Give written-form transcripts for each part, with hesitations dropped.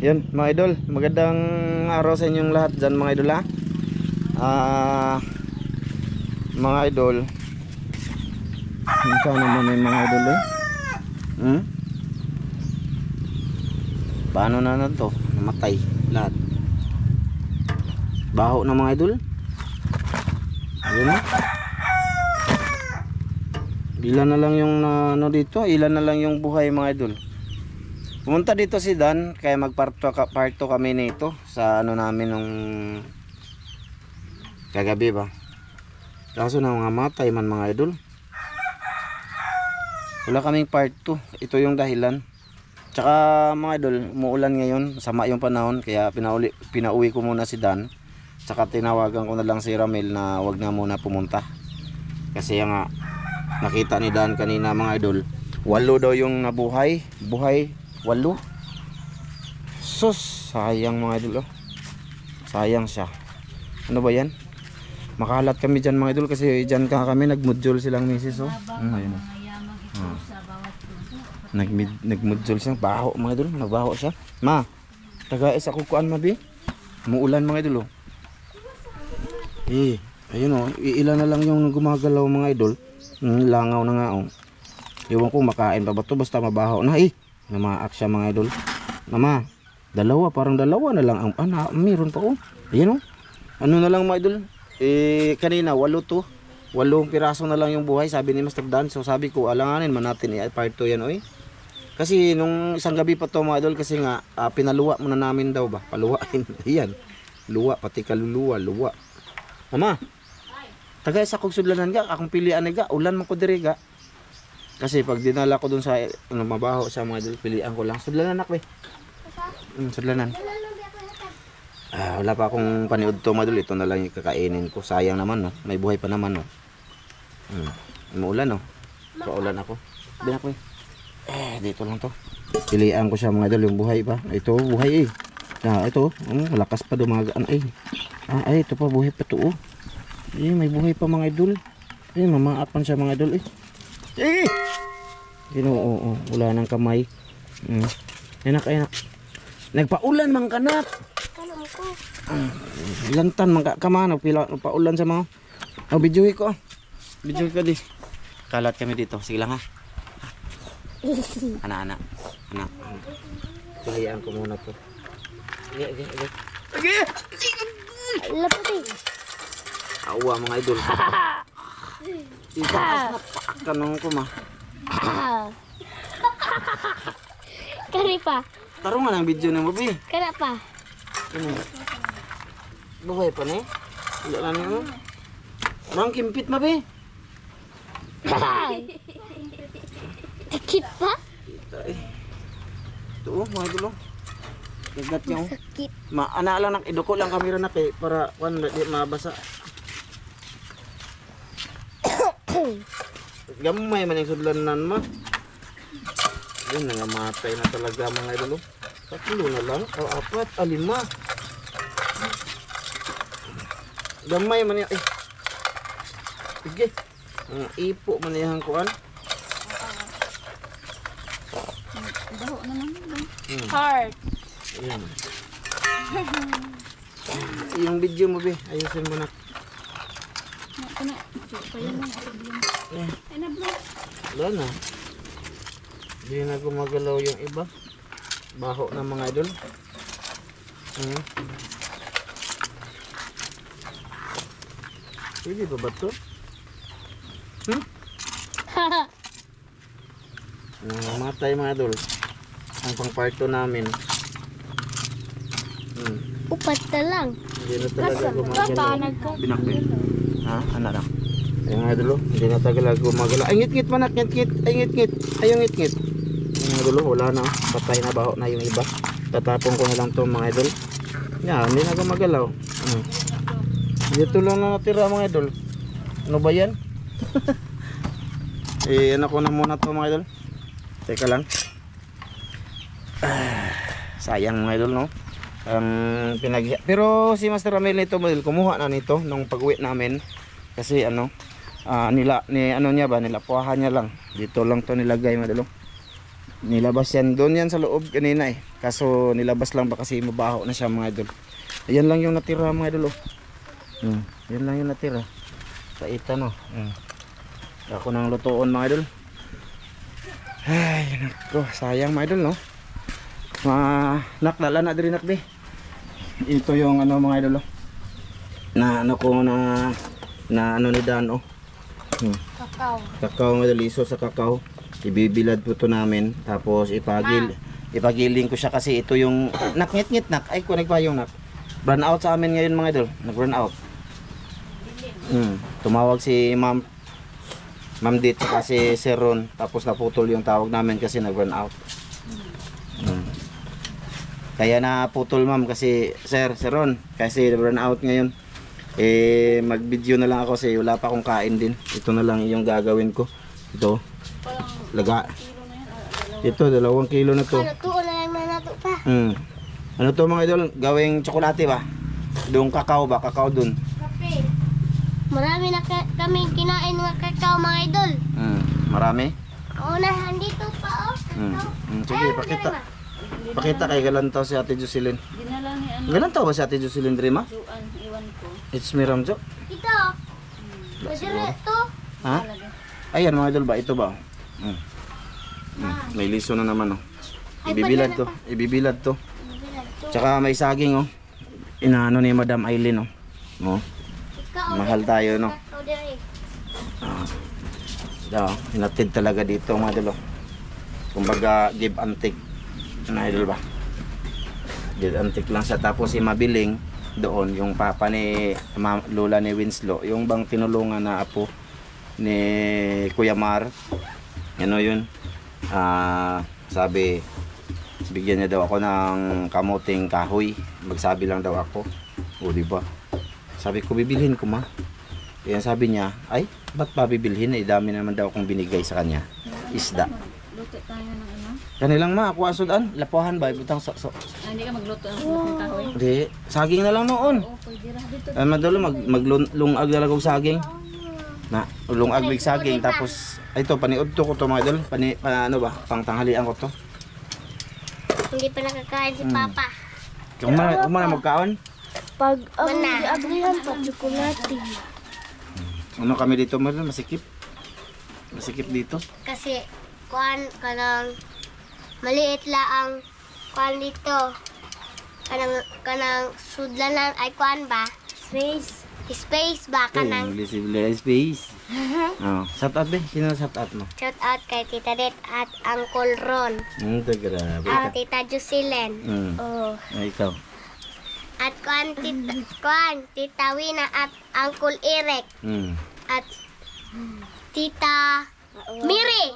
Yun mga idol, magandang araw sa inyong lahat dyan mga idol ha. Mga idol, saan naman yung mga idol Paano na to? Namatay lahat. Baho na mga idol. Ayun na. Ilan na lang yung ano dito, ilan na lang yung buhay mga idol. Pumunta dito si Dan kaya magparto kami nito sa ano namin nung kagabi ba. Kaso na mga matay man mga idol. Wala kaming part 2. Ito yung dahilan. Tsaka mga idol, umuulan ngayon, sama yung panahon kaya pinauwi ko muna si Dan. Tsaka tinawagan ko na lang si Ramel na wag na muna pumunta. Kasi nga nakita ni Dan kanina mga idol, 8 daw yung nabuhay, buhay 8. Sus, sayang mga idol sayang siya. Ano ba yan? Makahalat kami dyan mga idol kasi dyan kami nagmudjol silang misis ayun nagmudjol siyang baho mga idol, nabaho siya. Ma, tagais ako kuan mabi. Muulan mga idol ayun ilan na lang yung gumagalaw mga idol. Langaw na nga Iwan ko makain pa ba to basta mabaho na namaak siya mga idol. Mama, parang dalawa na lang ang meron pa Ayan ano na lang mga idol. Kanina 8 piraso na lang yung buhay sabi ni Master Dan. So sabi ko alanganin man natin part 2 yan Kasi nung isang gabi pa to mga idol kasi nga pinaluwa muna namin daw ba. Paluwain. Ayan. Luwa pati kaluluwa, luwa. Mama, tagay sa kog sudlanan ga akong pilian ga ulan man ko diri ga. Kasi pag dinala ko dun sa mabaho sa mga idol, pilian ko lang sudlanan nakwe. Sudlanan. Wala pa akong paniud to mga idol, ito na lang yung kakainin ko. Sayang naman may buhay pa naman Umuulan Paulan ako. Binakwe. Dito lang to. Pilian ko siya mga idol yung buhay pa. Ito buhay ito malakas pa dumagaan ito pa buhay pa to may buhay pa mga idol. Mamaapan siya mga idol wala nang kamay. Enak nagpaulan mang kanak lantan mga kamano pila paulan sa mga videoy ko di kalat kami dito. Sige lang ha anak pilihan ko muna to. Laputin. Awa mga idol. Ibakas na kanong ko ma. Kani pa. Tarungan ang video na mo bi. Kana pa. Buhay pa ni. Wala na niyo. Mang kimpit ma bi. Sakit pa? Ito mga idol. Gagat niyo. Sakit. Ana lang iduko lang kamera na kay para kuan di mabasa. Gamay man yung sudlanan ma. Yun nangamatay na talaga mga idol. 3 na lang o 4 o 5. Gamay man yan sige. Ipo man yung kuan. Baho naman heart. Ayan. Yung video mo be, ayusin mo na. Wala na. Hindi na gumagalaw yung iba. Baho na mga idol. Pwede ba to? Matay mga idol. Ang pang part 2 namin. Upat na lang. Hindi na talaga gumagalaw. Binakbit. Anak lang. Ayun mga idol, hindi na talaga gumagalaw. Ay ngit-ngit manak, ngit-ngit. Ay ngit-ngit. Ayun ngit-ngit. Mga idol, wala na. Patay na baho na yung iba. Tatapon ko na lang to mga idol. Hindi na gumagalaw. Dito lang na natira mga idol. Ano ba yan? Ano ko na muna to mga idol. Teka lang. Sayang mga idol pero si Master Ramel nito model kumuha na nito nung pag-uwi namin kasi nilapuahan niya lang dito lang to nilagay madalo Nilabas yan. Doon yan sa loob kanina eh. Kaso nilabas lang ba kasi mabaho na siya mga idol. Ayan lang yung natira mga idol oh. Yan lang yung natira. Kaitan oh. Ako nang lutuon mga idol. Ay nako, sayang mga idol no. Naklala na diri nakdi. Ito yung ano mga idol oh. Na ano ko na ano ni Dan oh. Kakao. Kakao mga idol, iso sa kakao. Ibibilad po to namin. Tapos ipagiling ko siya kasi ito yung nakngit-ngit nak. Ay ko nagpayong nak. Run out sa amin ngayon mga idol. Nag-run out. Tumawag si Ma'am Dit kasi si Ron. Tapos naputol yung tawag namin kasi nag-run out. Kaya naputol ma'am kasi si Ron kasi nag-run out ngayon. Mag-video na lang ako kasi wala pa akong kain din. Ito na lang yung gagawin ko. Ito. Laga. Ito 2 kilo na to. Ano to? Wala lang na nato pa. Ano to mga idol? Gawing tsokolate ba? Doong kakao ba? Kakao dun. Kape. Marami na kami kinain ng kakao mga idol. Marami? Oo na, andito pa oh. Sige, pakita. Pakita kay galantaw si Ate Jocelyn. Dinala ni ano, Galantaw ba si Ate Jocelyn Drima? Juan, iwan ko. It's me Ramjo. Ito. Pwede ito. Ha? Ayan mga idol ba? Ito ba? May liso na naman oh. Ibibilad to. Ibibilad to. Tsaka may saging oh. Inaano ni Madam Aileen oh. Oh. Mahal tayo no. Hinatid talaga dito mga idol oh. Kumbaga give and take. Ano idol ba? Give and take lang siya. Tapos si Mabiling doon yung papa ni Lola ni Winslow, yung bang tinulungan na apo ni Kuya Mar. Ano yun? Sabi bigyan niya daw ako ng kamuting kahoy. Magsabi lang daw ako. O di ba? Sabi ko bibilhin ko ma. Kaya sabi niya, ay ba't pa bibilhin? Eh dami naman daw akong binigay sa kanya. Isda. Luto tayo ng ano? Kanilang ma, ako asudan. Lapuhan ba? Butang Hindi ka magluto ng kahoy? Hindi. Saging na lang noon. Oo, pwede ra dito. Madalo maglungag na lang og saging. Na lungag big saging tapos ito paniudto ko to mga idol. Ano ba? Pangtanghalian ko to. Hindi pa nakakain si Papa. Kung man magkaon. Pag aglihan pa tsokolate. Ano kami dito meron masikip. Masikip dito. Kasi kuan kanang maliit lang kuan dito. Kanang sudlanan ay kuan ba? Space ba kanang? Space. Oh, shout out be. Sino shout out mo? Shout out kay Tita Det at Uncle Ron. Grabe. At Tita Jocelyn. Oh. Ay, ikaw. At Tita Wina at Uncle Eric. At Tita Miri.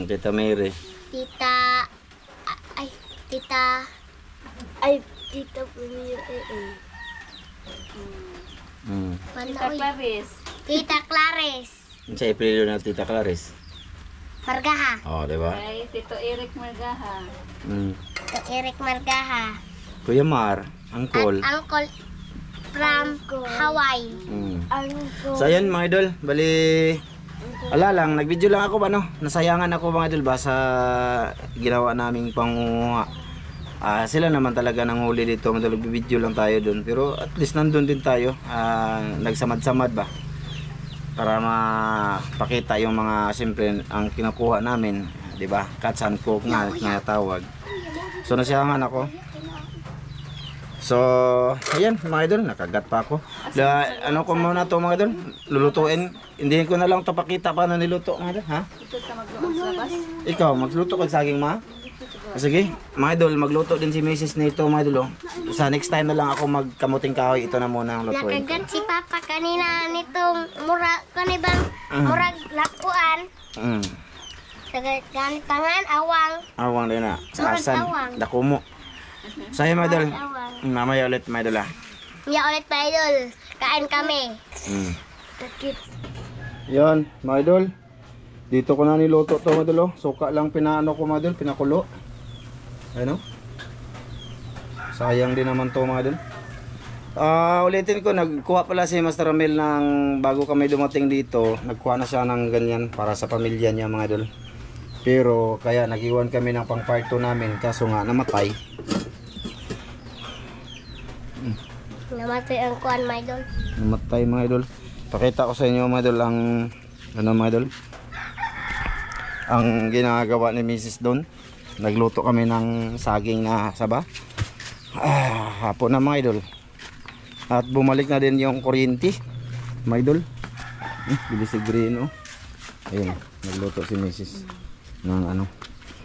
Tita Mary. Tita Miri. Tita Clarice. Tita Clarice. Sa April na Tita Clarice. Margaha. Oh, di ba? Kay Tito Eric Margaha. Tito Eric Margaha. Kuya Mar, Uncle. At Uncle from Hawaii. So ayan mga idol, bali ala lang, nag-video lang ako ba no? Nasayangan ako mga idol ba sa ginawa naming pangunguha. Sila naman talaga nang huli dito, mag-video lang tayo doon. Pero at least nandun din tayo, nagsamad-samad ba? Para mapakita yung mga siyempre ang kinukuha namin, 'di ba? Catch and cook nga tinatawag. So nasiyangan ako. So, ayan mga idol, nakagat pa ako. Ano ko muna to mga idol, lulutuin. Hindi ko na lang to pakita paano niluto mga idol, ha? Ito ka magluto sa labas. Ikaw, magluto kag saging ma? Sige, mga idol, magluto din si Mrs. nito mga idol. Oh. Sa next time na lang ako magkamuting kahoy, ito na muna ang lutuin. Nakagat si Papa kanina nitong kanibang murag lapuan. Nakagat tangan awang. Awang din na. Sa Murag asan, awang. dakumo. Sa'yo mga idol, Awang. mamaya ulit mga idol ha. Ya ulit pa idol. Kain kami. Yan, mga idol. Dito ko na niluto to mga idol. Suka lang pinaano ko mga idol, pinakulo. Ano? Sayang din naman to mga idol. Ulitin ko, nagkuha pala si Master Ramil ng bago kami dumating dito. Nagkuha na siya ng ganyan para sa pamilya niya mga idol. Pero kaya nag-iwan kami ng pang part 2 namin kaso nga namatay. Namatay ang kuan, my idol. Namatay mga idol. Pakita ko sa inyo mga idol ang ano mga idol. Ang ginagawa ni Mrs. doon. Nagluto kami ng saging na saba. Hapon na mga idol. At bumalik na din yung kuryente mga idol. Bilis si green oh. Ayun, nagluto si Mrs. ng ano.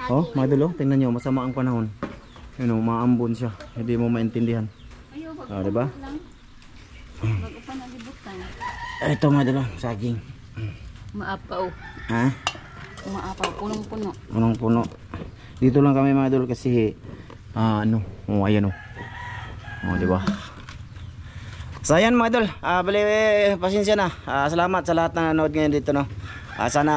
Oh, mga idol oh, tingnan nyo, masama ang panahon. Ayun oh, maambon siya. Hindi mo maintindihan. Ayaw, wag Ah, diba? lang. Bago pa nalibutan. Ito mga idol oh, saging. Maapaw. Ha? Maapaw. Punong-puno. Anong puno? Dito lang kami mga idol kasi ano, oh ayan oh. Oh, di ba? So ayan mga idol, bali pasensya na. Salamat sa lahat na nanood ngayon dito no. Sana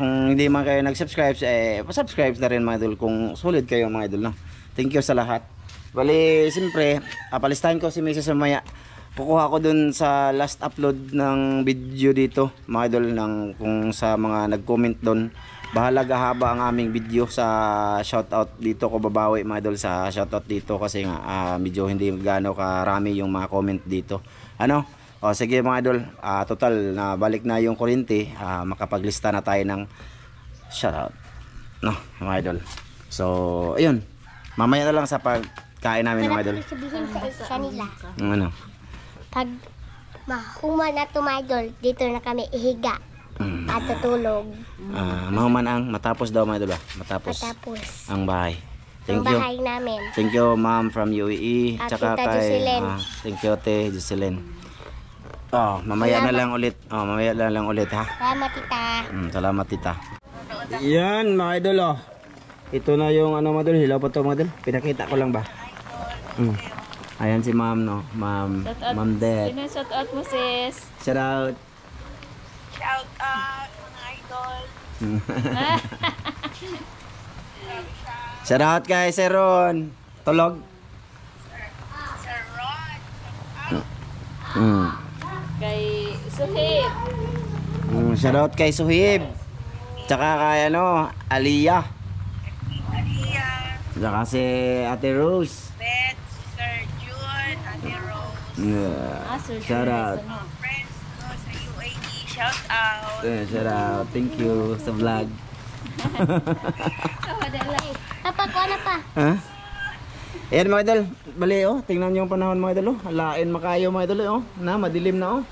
kung hindi man kayo nag-subscribe, pa-subscribe na rin mga idol kung solid kayo mga idol no. Thank you sa lahat. Bali siyempre, palistahin ko si Mrs. mamaya. Kukuha ko dun sa last upload ng video dito mga idol ng kung sa mga nag-comment dun. Bahala haba ang aming video sa shoutout dito ko babawi mga idol sa shoutout dito kasi nga medyo hindi gaano karami yung mga comment dito. Ano? O sige mga idol, total na balik na yung kuryente, makapaglista na tayo ng shoutout. No, mga idol. So, ayun. Mamaya na lang sa pagkain namin mga idol. Sabihin sa kanila. Ano? Pag mahuman na to, my idol, dito na kami ihiga at tutulog. Mahuman ang matapos daw mga idol ba? Matapos Matapos ang bahay. ang Thank you. bahay namin. Thank you ma'am from UAE. At Tsaka Tita kay Jocelyn. thank you Ate Jocelyn. Mamaya na lang ulit. Mamaya na lang ulit ha. Salamat, tita. Salamat tita. Yan mga idol oh. Ito na yung ano mga idol, hilaw pa to mga idol. Pinakita ko lang ba? Ayan si ma'am no. Ma'am Det. Sino shout out mo sis? Shout out. Shout out mga idol. Shout out kay Sir Ron. Tulog. Sir Ron. Kay Suhib. Shout out kay Suhib. Tsaka kay ano, Aliyah. Aliyah. Tsaka si Ate Rose. Beth. Sir June. Ate Rose. Sir Shout out. Friends ko sa UAE. Shout out. Shout out. Thank you sa vlog. Napakuha na pa. Ha? Ayan mga idol. Bali oh, tingnan niyo yung panahon mga idol oh. Lain makayo mga idol oh. Na madilim na oh.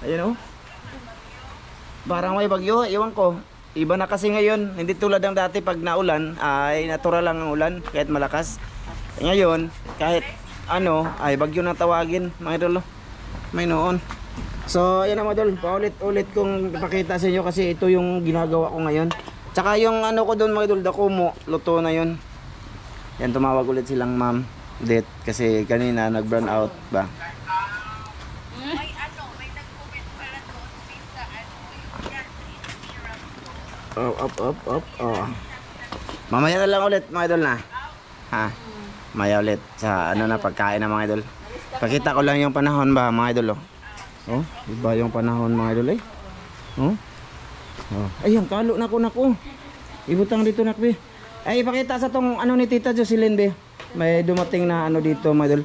Ayan oh. Parang may bagyo, iwan ko. Iba na kasi ngayon, hindi tulad ng dati pag naulan, ay natural lang ang ulan kahit malakas. Ngayon, kahit ano, ay bagyo na tawagin mga idol oh. May noon. So, ayan mga idol, paulit-ulit kong ipakita sa inyo kasi ito yung ginagawa ko ngayon. Tsaka yung ano ko doon mga idol, dakumo, luto na yun. Yan, tumawag ulit silang ma'am Det kasi kanina nag-burn out ba. May ano, may nag-comment pala doon sa ano, yung yan, Up. Mamaya na lang ulit mga idol na. Ha? Mamaya ulit sa ano na pagkain na mga idol. Pakita ko lang yung panahon ba mga idol oh. Oh, iba yung panahon mga idol eh. Oh. Ayun, kalo na ko. Ibutang dito nakbi. Ay, ipakita sa tong ano ni Tita Jocelyn be. May dumating na ano dito mga idol.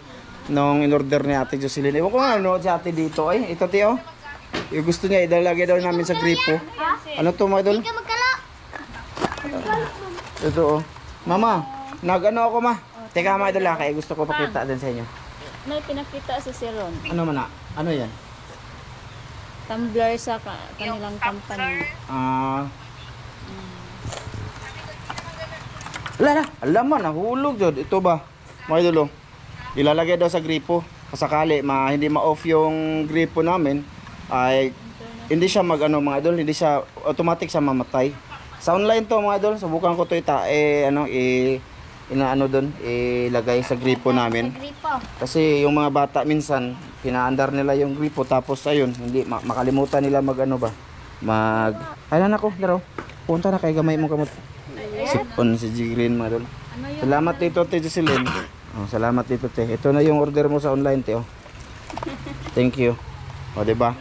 Nung in-order ni Ate Jocelyn. Ewan ko nga ano si Ate dito ay. Ito tiyo. Yung gusto niya idalagay daw namin sa gripo. Ano to mga idol? Hindi ka magkala. Ito oh. Mama, nag-ano ako ma. Teka mga idol kaya gusto ko pakita din sa inyo. May pinakita si Sir Ron. Ano man na? Ano yan? Tumbler sa kanilang company. Alam mo, nahulog dyan. Ito ba? Mga idol oh. Ilalagay daw sa gripo. Kasakali, hindi ma-off yung gripo namin. Ay, hindi siya mag-ano mga idol. Hindi siya, automatic siya mamatay. Sa online to mga idol. Subukan ko to inaano doon. Ilagay sa gripo namin. Gripo. Kasi yung mga bata minsan, pinaandar nila yung gripo. Tapos ayun, hindi makalimutan nila mag-ano ba. Ayun ako, daro. Punta na kay gamay mong kamot. Sipon si Jigreen mga idol. Salamat dito Te Jocelyn. Salamat dito Te. Ito na yung order mo sa online Te oh. Thank you. O diba?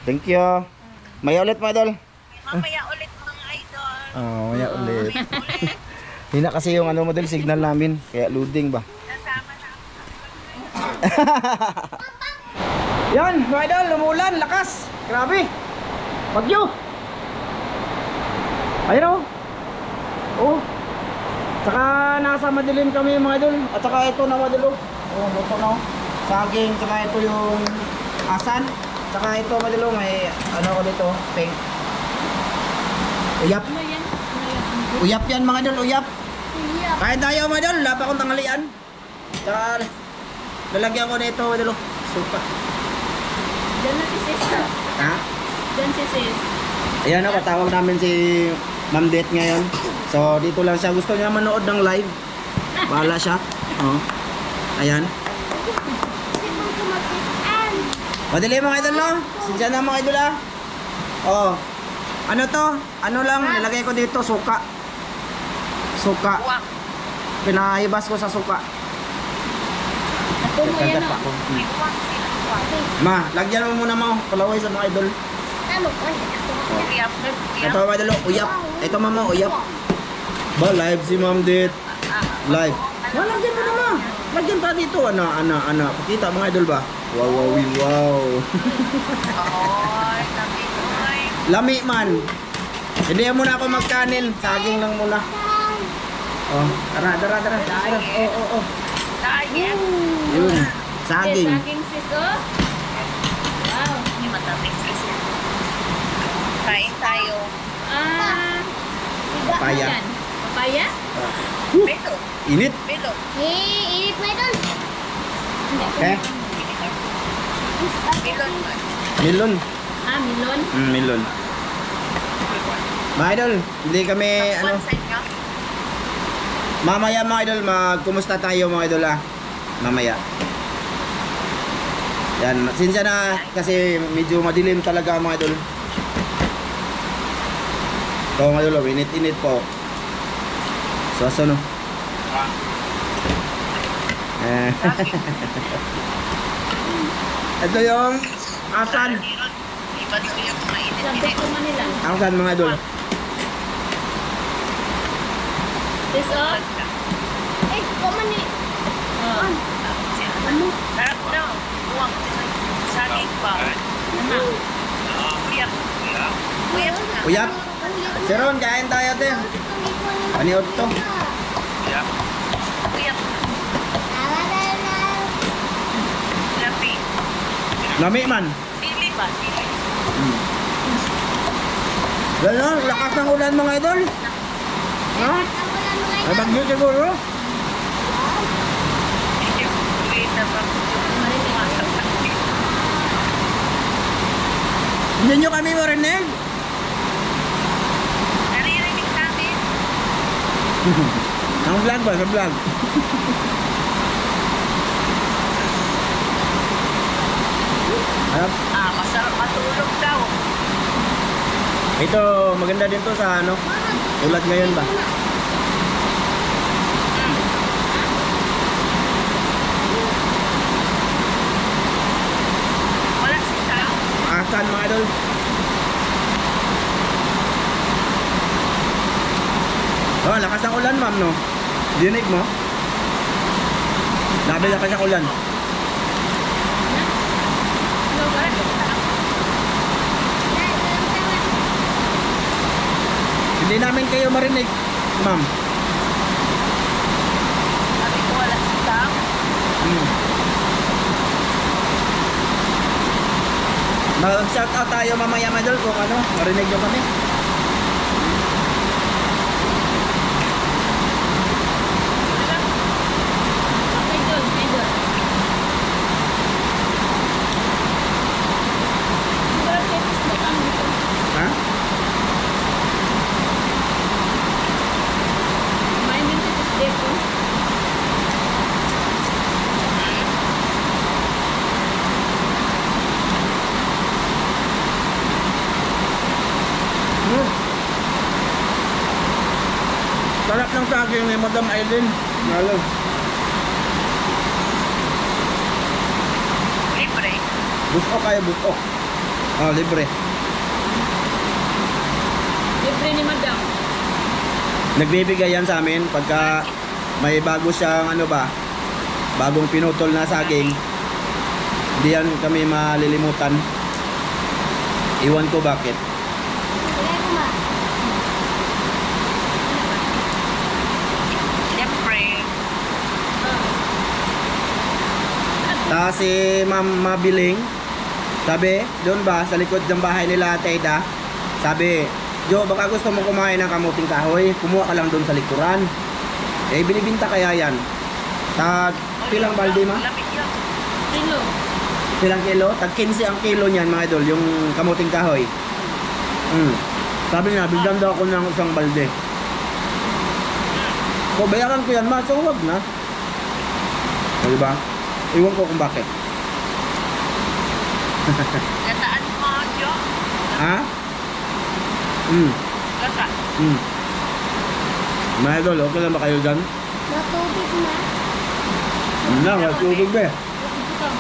Thank you. May ulit mga idol. mamaya ulit mga idol. Oh, maya ulit. Hina kasi yung ano model signal namin, kaya loading ba. Yan, mga idol, lumulan, lakas. Grabe. Bagyo. Ayun oh. Saka nasa madilim kami mga idol. At saka ito na madilo. Oh, ito na. Saging, saka ito yung asan. Saka ito madilo, may ano ko dito, pink. Uyap. Ano yan? Ano yan? Uyap yan mga idol, uyap. Iya. Kain tayo mga idol, wala pa akong tanghalian. Saka lalagyan ko nito mga idol. Suka. Diyan na si sis. Ha? Diyan si sis. Ayan o, patawag namin si Ma'am Det ngayon. So dito lang siya, gusto niya manood ng live. Bahala siya. Oh. Ayan. Madali mga idol no? Sinsya na mga idol ah. Oh. Ano to? Ano lang, nilagay ko dito, suka. Suka. Pinahibas ko sa suka. Nato mo yan o. Ma, lagyan mo muna mo, palaway sa mga idol. Ano ko? Ito mga idol, uyap. Ito mama, uyap. Ba, live si Ma'am Det. Live. Ma, lagyan mo na ma. Lagyan pa dito, ana. Pakita mga idol ba? Wow. Lami man. Hindi mo na ako magkanin. Saging lang muna. Oh, tara. Oh. Yun. Saging. Saging sis oh. Wow. Kain tayo. Papaya. Yan. Papaya? Bilo. Init. Bilo. Init mo idol. Okay. Bilon. Milon. Milon. Milon. Mga idol, hindi kami ano. Sa inyo? Mamaya mga idol, magkumusta tayo mga idol ah. Mamaya. Yan, sinsya na kasi medyo madilim talaga mga idol. Ito mga idol, init-init po. So, no? Ito yung asan. Iba dito yung mainit. Sabi ko Manila. Asan mga idol? Sis oh. Kuman ni. Sarap daw. Buwang. Saging pa. Uyap. Uyap na. Uyap. Siron, kain tayo te. Paniod to. Uyap. Lapi. Lami man. Pili ba? Pili. Gano'n, lakas ng ulan mga idol. Ha? Ay bagyo siguro. Wait na ba? Hindi nyo kami marinig. Naririnig namin. Ang vlog ba? Sa vlog. Masarap matulog daw. Ito, maganda din to sa ano, ulat ngayon ba? Wala sisa. Asan mga idol? Oh, lakas ng ulan ma'am no? Dinig mo? Labi lakas ng ulan. Hindi namin kayo marinig, ma'am. Sabi ko wala sisa. Mag-shout out tayo mamaya mga idol kung ano, marinig nyo kami. Okay, good. Medyo. Siguro kay Facebook ang dito. Ha? May minutes is dito. Sarap ng saging ni Madam Aileen. Lalo. Libre. Busok kayo, busok. Oh, libre. Libre ni Madam. Nagbibigay yan sa amin pagka may bago siyang ano ba, bagong pinutol na saging. Hindi yan kami malilimutan. Iwan ko bakit. Kaya ko ma. Siyempre. Tapos si Ma'am Mabiling, sabi, doon ba sa likod ng bahay nila Teda, sabi, Jo, baka gusto mo kumain ng kamuting kahoy, kumuha ka lang doon sa likuran. Eh, binibinta kaya yan. Tag, pilang balde ma? Lamig yun. Kilo. Pilang kilo? Tag 15 ang kilo niyan mga idol, yung kamuting kahoy. Sabi niya, bigyan daw ako ng isang balde. So, bayaran ko yan ma, so huwag na. O, diba? Iwan ko kung bakit. Gataan mo, Jo. Ha? Gata. Mga idol, okay lang ba kayo dyan? Matubig na. Na, wala tubig ba? Ito.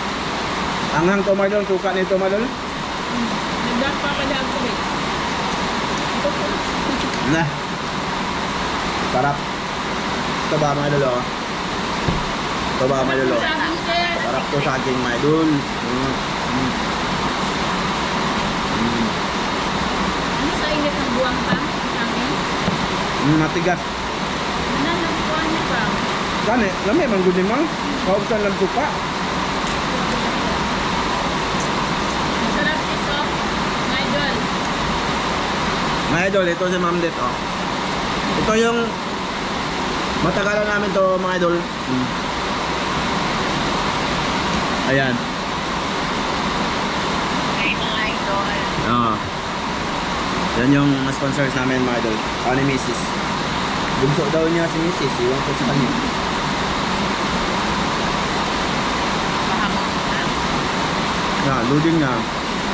Anghang to mga idol, suka nito mga idol. Nagdak pa pala ang tubig. Ito po. Na. Sarap. Ito ba mga idol oh? Ito ba mga idol oh? Sabi ni sir. Sarap to saging mga idol. Ano sa init ng buwang pa? Sabi. Matigas. Nananabuan niya pa. Kani, lami man gud mo. Kaubsan lang suka. Masarap ito. Mga idol. Mga idol, ito si Ma'am Det oh. Ito yung matagalan namin to mga idol. Ayan. Ay, mga idol. Oo. Yan yung sponsors namin mga idol. Ako ni Mrs. Bunso daw niya si Mrs. Iwan ko sa kanya. Pahamon na. Na, loading na.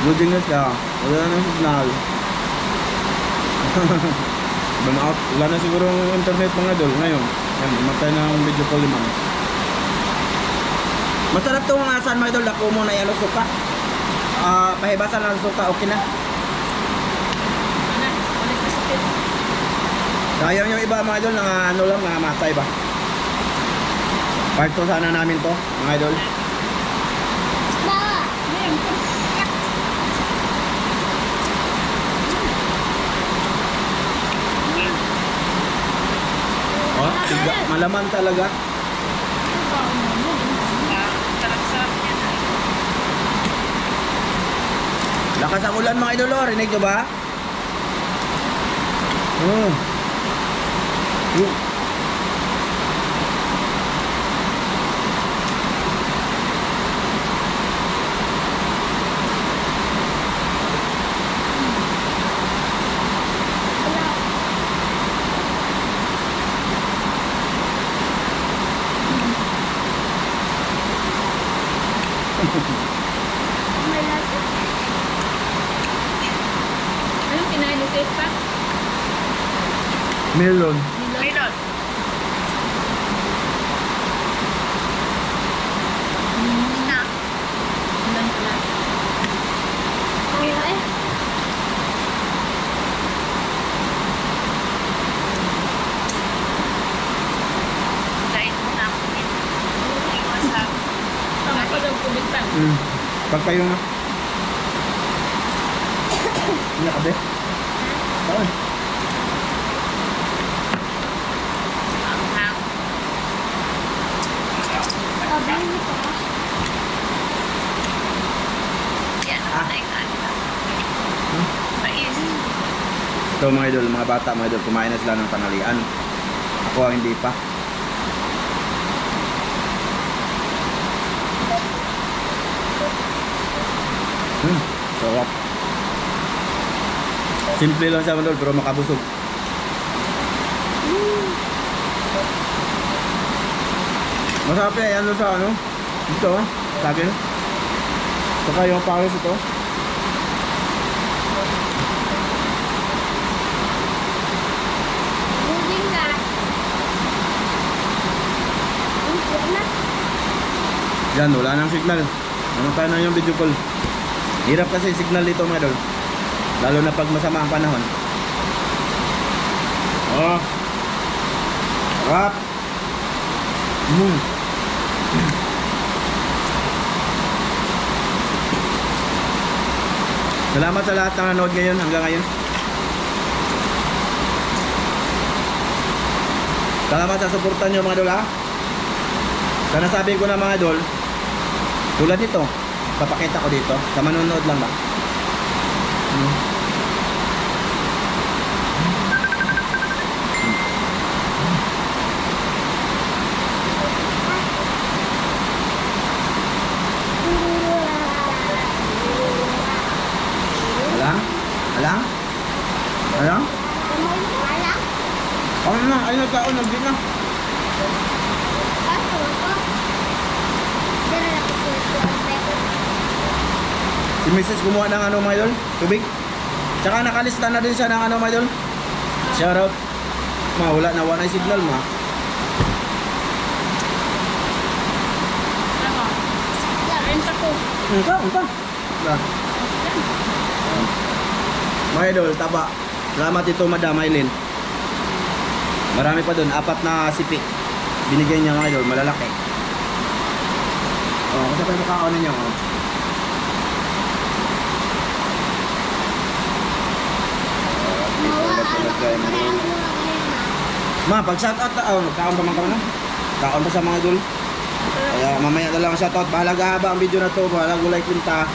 Loading na siya. Wala na ng signal. Burnout. Wala na siguro ang internet mga idol ngayon. Yan, matay na ang video call naman. Masarap itong asan mga idol. Dako mo na yan ang suka. Pahibasan lang ang suka. Okay na. Wala. Wala kasakit. Sayang yung iba mga idol. Ano lang, nangamatay ba? Part 2 sana namin to mga idol. Ba. Oh, malaman talaga. Sarap-sarap yan. Lakas ang ulan mga idol, oh. Rinig nyo ba? May lasa. Anong kinain ni sis pa? Melon. Nilo. Milon. Na. Ilan pala? Ano eh? Dahil mo na ako din. Iwas lang. Tama pa daw tubig pa. Pagpayo na. Ano ka be? Saan? Ang hang. Abang ito. Yan. Ay, kanta. Mais. Ito mga idol, mga bata mga idol, kumain na sila ng tanghalian. Ako ang hindi pa. Sarap. Simple lang siya mga idol, pero makabusog. Masarap yan, ano sa ano? Dito, sa akin. Saka yung pares ito. Moving na. Ang na. Yan, wala nang signal. Ano tayo na yung video call. Hirap kasi signal dito mga idol. Lalo na pag masama ang panahon. Oh, Sarap. Salamat sa lahat ng nanood ngayon hanggang ngayon. Salamat sa suporta nyo mga idol ha. Sana sabi ko na mga idol, tulad nito, papakita ko dito, sa manonood lang ba? Alang? Alang? Alang? Alam? Ano na? Ay nagkaon, nagdi na. Si Mrs. gumawa ng ano mga idol? Tubig? Tsaka nakalista na din siya ng ano mga idol? Shoutout. Ma, wala na, wala na signal ma. Ano? Renta ko. Unta. Mga idol, taba. Salamat ito Madam Aileen. Marami pa doon, 4 na sipi. Binigay niya mga idol, malalaki. Oh, kasi pa yung mukhaon ninyo. Oh. Ma, pag shoutout na, magkaon pa man ka na. Kaon pa sa mga idol. Kaya mamaya na lang shoutout. Bahalaga haba ang video na to. Bahalaga like pinta.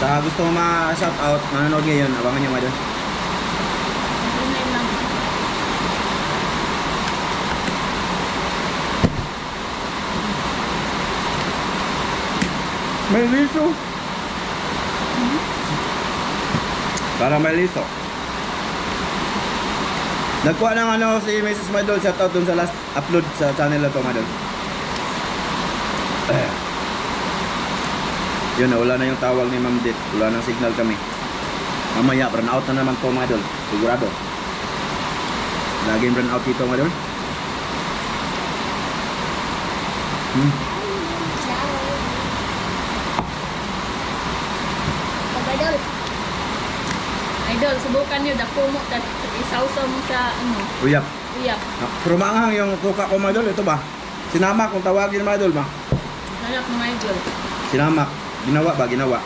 Sa gusto mo ma-shoutout, manonood ngayon, abangan nyo mga idol. Tunay lang. May liso. Para may liso. Nagkuha ng ano si Mrs. Madol, shoutout dun sa last upload sa channel na to Madol. Yun na, wala na yung tawag ni Ma'am Dit. Wala nang signal kami. Mamaya, run out na naman to Madol. Sigurado. Laging run out dito Madol. Kabadol. Idol, subukan nyo. Dako mo. Isawsaw mo sa ano. Uyap. Uyap. Pero maanghang yung tuka ko Madol. Ito ba? Sinamak kung tawagin Madol ba? Sarap mga idol. Sinamak. Ginawa ba? Ginawa.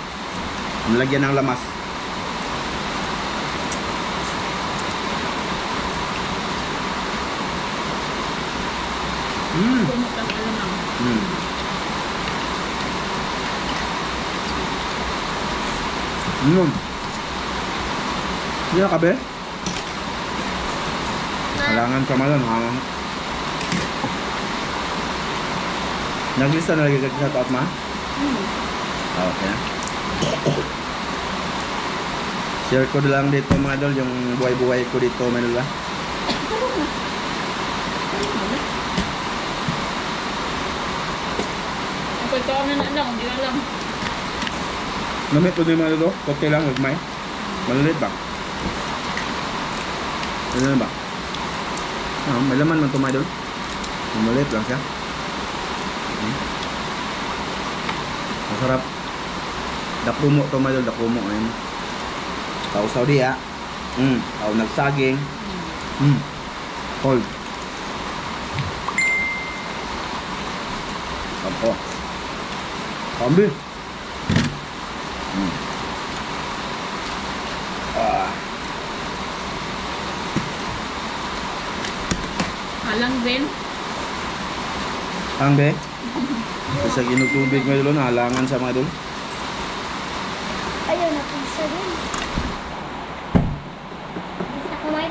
Nilagyan ng lamas. Kumot ang alamang. Hindi na kabe? Kailangan ka malon. Naglista na lagi ka sa taot ma? Okay na. Share ko lang dito mga idol yung buhay-buhay ko dito Manila. Ako ito na lang. Hindi na lang. Namit po din mga idol. Okay lang, magmay. Malulit ba? Ano na ba? May laman man ito mga idol. Malulit lang siya. Masarap. Dapumo ito mga idol. Dapumo. Ayun. Tau di ya. Tau nagsaging. Cold. Kampo. Kambi. Halang din. Ang be. Sa ginutubig mga idol. Halangan sa mga idol. Ayun, napisa din. Bisa kumain.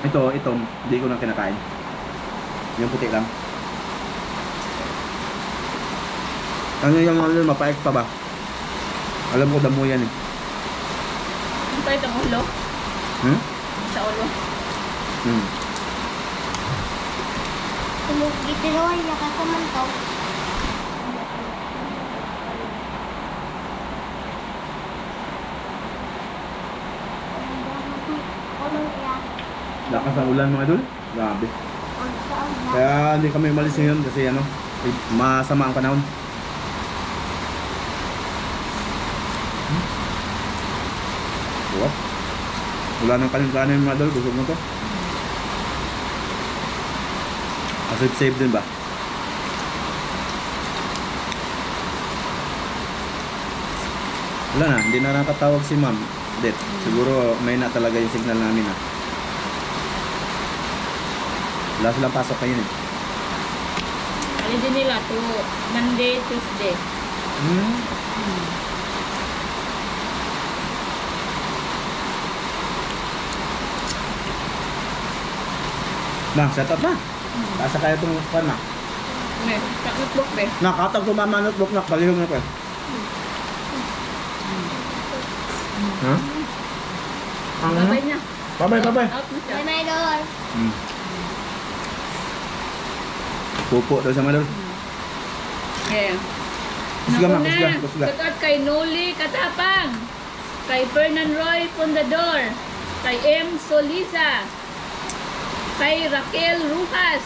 Ito, hindi ko na kinakain. Yung puti lang. Ano yung mga idol, mapaik pa ba? Alam ko damo yan eh. Ito itong ulo. Sa ulo. Gitinuan niya kakamantaw. Lakas ang ulan mga idol. Grabe. Kaya hindi kami umalis ngayon kasi ano, masama ang panahon. What? Wala nang kanin-kanin mga idol. Gusto mo to? Save din ba? Wala na, hindi na nakatawag si ma'am. Det, siguro may na talaga yung signal namin ah. Wala silang pasok kayo eh. Alin din nila to Monday, Tuesday. Na, set up na. Asa kaya itong pan na. May notebook be. Nakatag ko mama notebook na, palihog na ko eh. Ha? Ang ano? Babay niya. Babay. Out na siya. Bye, my idol. Pupo daw sa madol. Yeah. Kusga ma, Nauna, kusga. Shout kay Noli Katapang, kay Fernan Roy Pondador, kay M. Soliza, kay Raquel Rujas,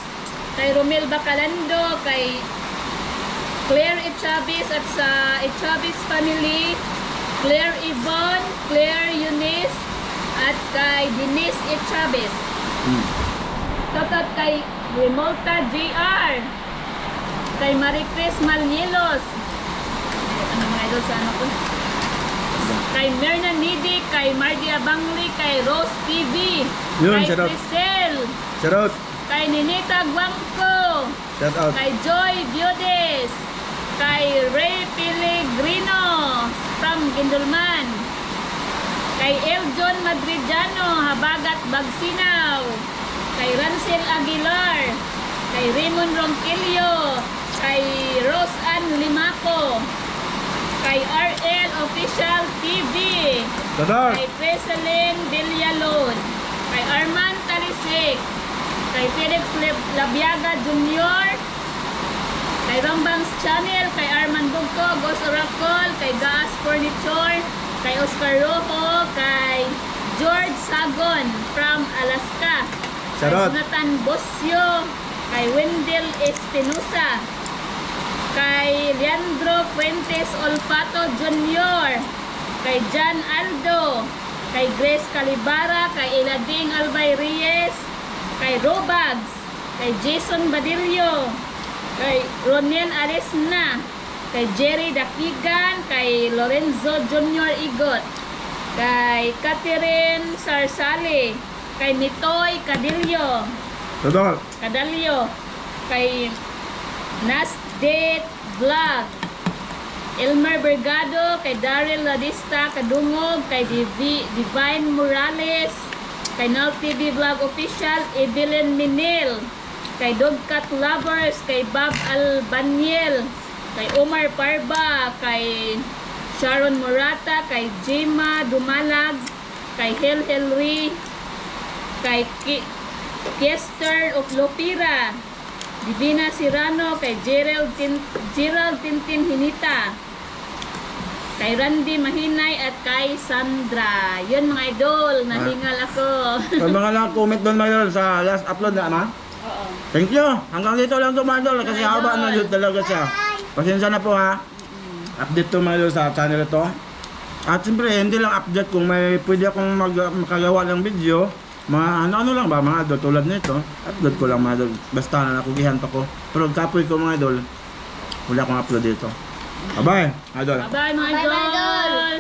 kay Romel Bacalando, kay Claire Echavis at sa Echavis family, Claire Yvonne, Claire Eunice, at kay Denise Echavis. Shout kay Remolta JR, kay Marie Chris Malnielos, ano mga idol sa ano ko? Kay Merna Nidi, kay Mardia Bangli, kay Rose TV, Yun, kay shout out. Crisel, Shout out. kay Ninita Guangco, Shout out. kay Joy Biodes, kay Ray Pellegrino from Gindulman, kay Eljon Madridiano, Habagat Bagsinaw, kay Rancel Aguilar, kay Raymond Ronquillo, kay Rose Ann Limaco, kay RL Official TV, Shout out. kay Preselin Villalon, kay Arman Talisik, kay Felix Labiaga Jr., kay Rambangs Channel, kay Arman Bugto, Ghost Oracle, kay Gas Furniture, kay Oscar Rojo, kay George Sagon from Alaska, Shout kay out. Jonathan Bosio, kay Wendell Espinosa, kay Leandro Fuentes Olpato Jr., kay John Aldo, kay Grace Calibara, kay Elading Albay Reyes, kay Robags, kay Jason Badillo, kay Ronel Aresna, kay Jerry Dakigan, kay Lorenzo Jr. Igot, kay Catherine Sarsali, kay Mitoy Cadillo, Shout out. Cadalyo, kay Nasdate Vlog, Elmer Bergado, kay Daryl Ladista Kadungog, kay Divine Morales, kay Nal TV Vlog Official, Evelyn Minil, kay Dogcat Lovers, kay Bob Albaniel, kay Omar Parba, kay Sharon Morata, kay Jema Dumalag, kay Hel Henry, kay Kester of Lopira, Divina Sirano, kay Gerald Tintin Hinita, kay Randy Mahinay at kay Sandra. Yun mga idol, nahingal ako. Sa mga comment doon mga idol sa last upload na ama. Oo. Thank you. Hanggang dito lang to mga idol kasi Mga haba na idol. yun talaga siya. Pasensya na po ha. Update to mga idol sa channel ito. At siyempre hindi lang update kung may pwede akong makagawa ng video. Mga ano lang ba mga idol tulad nito. Upload ko lang mga idol. Basta na nakugihan pa ko. Pero kapoy ko mga idol. Wala akong upload dito. Bye bye idol. Bye-bye mga Bye-bye, idol. idol.